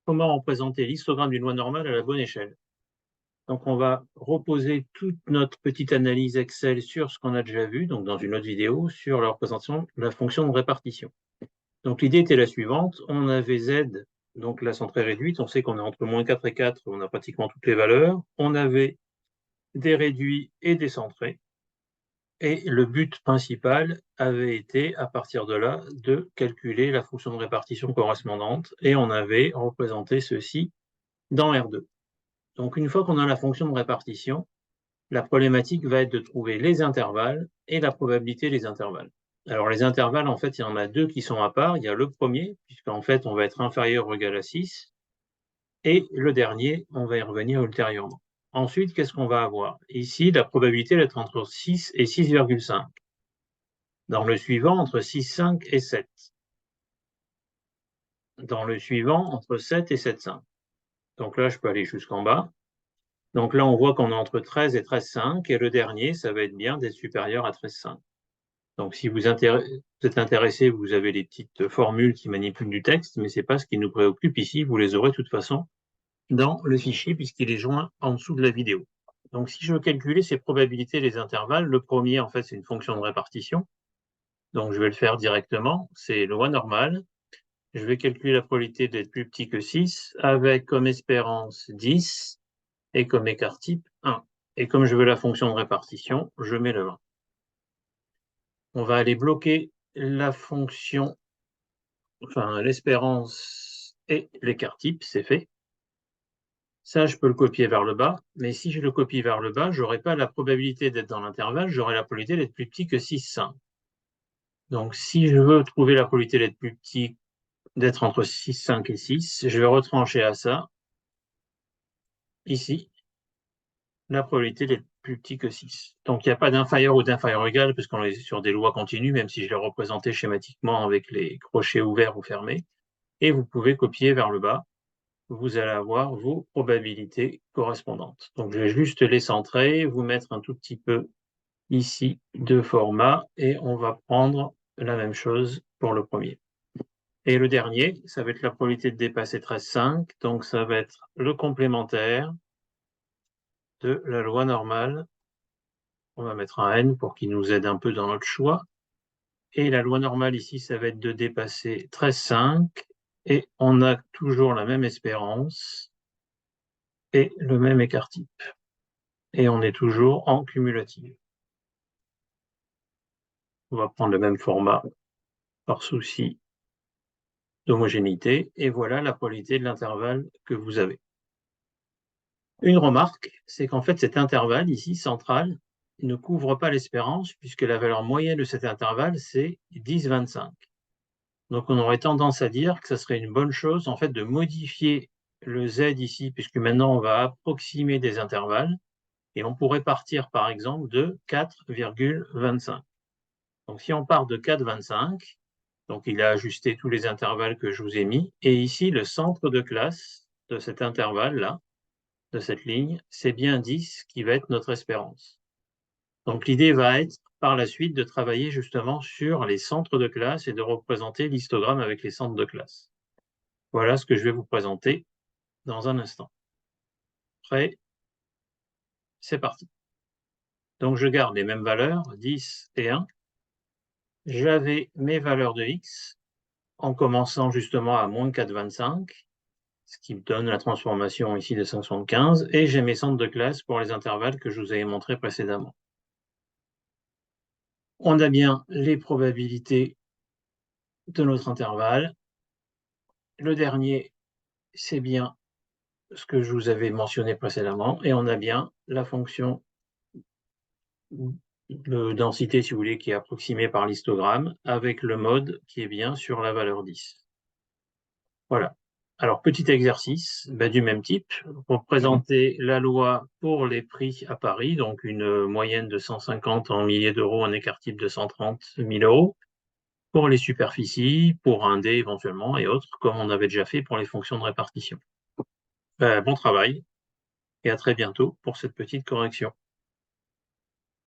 comment représenter l'histogramme d'une loi normale à la bonne échelle. Donc, on va reposer toute notre petite analyse Excel sur ce qu'on a déjà vu, donc dans une autre vidéo, sur la représentation de la fonction de répartition. Donc, l'idée était la suivante. On avait Z, donc la centrée réduite. On sait qu'on est entre moins 4 et 4, on a pratiquement toutes les valeurs. On avait des réduits et des centrés. Et le but principal avait été, à partir de là, de calculer la fonction de répartition correspondante. Et on avait représenté ceci dans R2. Donc, une fois qu'on a la fonction de répartition, la problématique va être de trouver les intervalles et la probabilité des intervalles. Alors, les intervalles, en fait, il y en a deux qui sont à part. Il y a le premier, puisqu'en fait, on va être inférieur ou égal à 6. Et le dernier, on va y revenir ultérieurement. Ensuite, qu'est-ce qu'on va avoir? Ici, la probabilité d'être entre 6 et 6,5. Dans le suivant, entre 6, 5 et 7. Dans le suivant, entre 7 et 7,5. Donc là, je peux aller jusqu'en bas. Donc là, on voit qu'on est entre 13 et 13,5. Et le dernier, ça va être bien d'être supérieur à 13,5. Donc, si vous êtes intéressé, vous avez les petites formules qui manipulent du texte, mais ce n'est pas ce qui nous préoccupe ici. Vous les aurez de toute façon dans le fichier puisqu'il est joint en dessous de la vidéo. Donc, si je veux calculer ces probabilités, les intervalles, le premier, en fait, c'est une fonction de répartition. Donc, je vais le faire directement. C'est loi normale. Je vais calculer la probabilité d'être plus petit que 6 avec comme espérance 10 et comme écart type 1. Et comme je veux la fonction de répartition, je mets le 1. On va aller bloquer la fonction, enfin l'espérance et l'écart type, c'est fait. Ça, je peux le copier vers le bas, mais si je le copie vers le bas, je n'aurai pas la probabilité d'être dans l'intervalle, j'aurai la probabilité d'être plus petit que 6, 5. Donc, si je veux trouver la probabilité d'être plus petit, d'être entre 6, 5 et 6, je vais retrancher à ça, ici, la probabilité d'être plus petit que 6. Donc, il n'y a pas d'inférieur ou d'inférieur égal, puisqu'on est sur des lois continues, même si je l'ai représenté schématiquement avec les crochets ouverts ou fermés. Et vous pouvez copier vers le bas. Vous allez avoir vos probabilités correspondantes. Donc, je vais juste les centrer, vous mettre un tout petit peu ici de format, et on va prendre la même chose pour le premier. Et le dernier, ça va être la probabilité de dépasser 13,5, donc ça va être le complémentaire de la loi normale. On va mettre un N pour qu'il nous aide un peu dans notre choix. Et la loi normale ici, ça va être de dépasser 13,5, et on a toujours la même espérance et le même écart type. Et on est toujours en cumulative. On va prendre le même format par souci d'homogénéité, et voilà la probabilité de l'intervalle que vous avez. Une remarque, c'est qu'en fait cet intervalle ici, central, ne couvre pas l'espérance, puisque la valeur moyenne de cet intervalle, c'est 10,25. Donc on aurait tendance à dire que ce serait une bonne chose en fait de modifier le Z ici, puisque maintenant on va approximer des intervalles, et on pourrait partir par exemple de 4,25. Donc si on part de 4,25, donc il a ajusté tous les intervalles que je vous ai mis, et ici le centre de classe de cet intervalle-là, de cette ligne, c'est bien 10 qui va être notre espérance. Donc l'idée va être par la suite de travailler justement sur les centres de classe et de représenter l'histogramme avec les centres de classe. Voilà ce que je vais vous présenter dans un instant. Prêt? C'est parti. Donc je garde les mêmes valeurs, 10 et 1. J'avais mes valeurs de x en commençant justement à moins 4,25, ce qui me donne la transformation ici de 575, et j'ai mes centres de classe pour les intervalles que je vous avais montrés précédemment. On a bien les probabilités de notre intervalle. Le dernier, c'est bien ce que je vous avais mentionné précédemment, et on a bien la fonction de densité, si vous voulez, qui est approximée par l'histogramme, avec le mode qui est bien sur la valeur 10. Voilà. Alors, petit exercice du même type, pour présenter la loi pour les prix à Paris, donc une moyenne de 150 en milliers d'euros, un écart type de 130 000 euros, pour les superficies, pour un dé éventuellement, et autres, comme on avait déjà fait pour les fonctions de répartition. Bon travail, et à très bientôt pour cette petite correction.